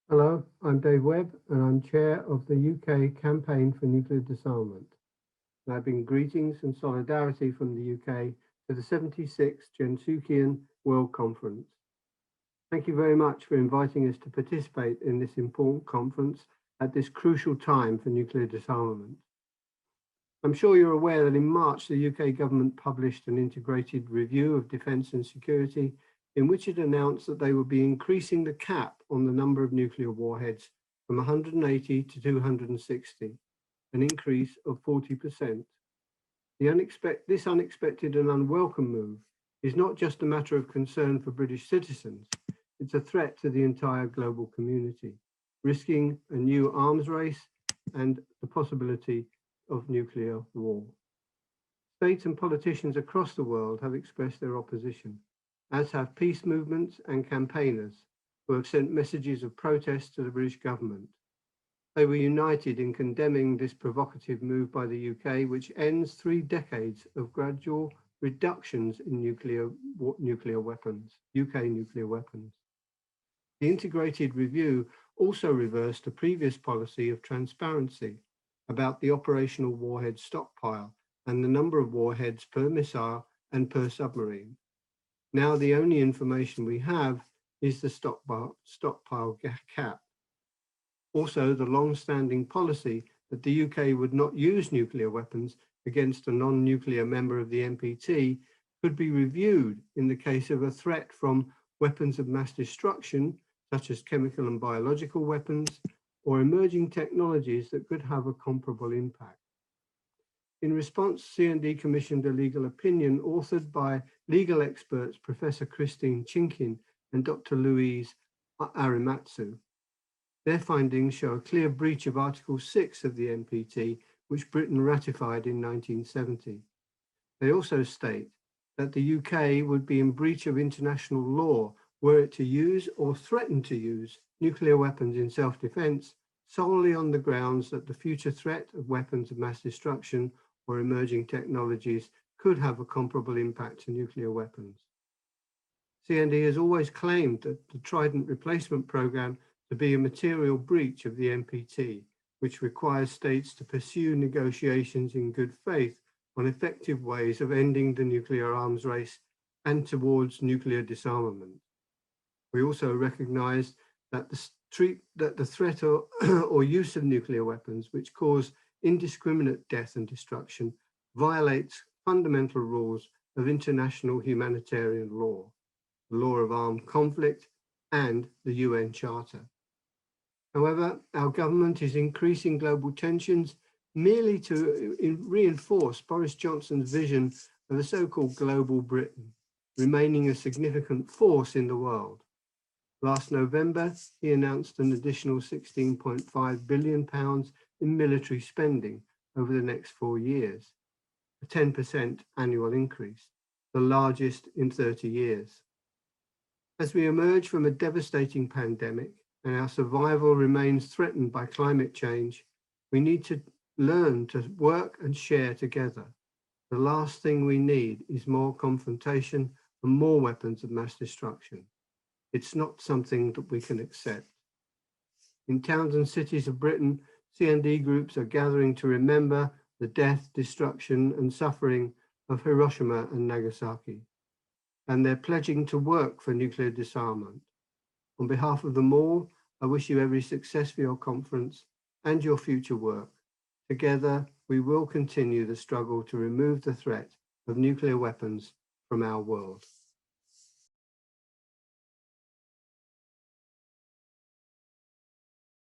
Hello, I'm Dave Webb and I'm chair of the UK Campaign for Nuclear Disarmament. And I bring greetings and solidarity from the UK to the 76th Gensukian World Conference. Thank you very much for inviting us to participate in this important conference at this crucial time for nuclear disarmament. I'm sure you're aware that in March, the UK government published an integrated review of defence and security in which it announced that they would be increasing the cap on the number of nuclear warheads from 180 to 260, an increase of 40%. This unexpected and unwelcome move is not just a matter of concern for British citizens, it's a threat to the entire global community, risking a new arms race and the possibility of nuclear war. States and politicians across the world have expressed their opposition, as have peace movements and campaigners who have sent messages of protest to the British government. They were united in condemning this provocative move by the UK, which ends 3 decades of gradual reductions in UK nuclear weapons. The integrated review also reversed a previous policy of transparency about the operational warhead stockpile and the number of warheads per missile and per submarine. Now the only information we have is the stockpile cap. Also, the long-standing policy that the UK would not use nuclear weapons against a non-nuclear member of the NPT could be reviewed in the case of a threat from weapons of mass destruction, such as chemical and biological weapons, or emerging technologies that could have a comparable impact. In response, Cnd commissioned a legal opinion authored by legal experts Professor Christine Chinkin and Dr. Louise Arimatsu. Their findings show a clear breach of Article 6 of the NPT, which Britain ratified in 1970. They also state that the UK would be in breach of international law were it to use or threaten to use nuclear weapons in self-defense solely on the grounds that the future threat of weapons of mass destruction or emerging technologies could have a comparable impact to nuclear weapons. Cnd has always claimed that the Trident replacement program to be a material breach of the NPT, which requires states to pursue negotiations in good faith on effective ways of ending the nuclear arms race and towards nuclear disarmament. We also recognize that the threat or use of nuclear weapons, which cause indiscriminate death and destruction, violates fundamental rules of international humanitarian law, the law of armed conflict, and the UN Charter. However, our government is increasing global tensions merely to reinforce Boris Johnson's vision of a so-called global Britain, remaining a significant force in the world. Last November, he announced an additional £16.5 billion in military spending over the next 4 years, a 10% annual increase, the largest in 30 years. As we emerge from a devastating pandemic and our survival remains threatened by climate change, we need to learn to work and share together. The last thing we need is more confrontation and more weapons of mass destruction. It's not something that we can accept. In towns and cities of Britain, Cnd groups are gathering to remember the death, destruction, and suffering of Hiroshima and Nagasaki, and they're pledging to work for nuclear disarmament. On behalf of them all, I wish you every success for your conference and your future work. Together, we will continue the struggle to remove the threat of nuclear weapons from our world.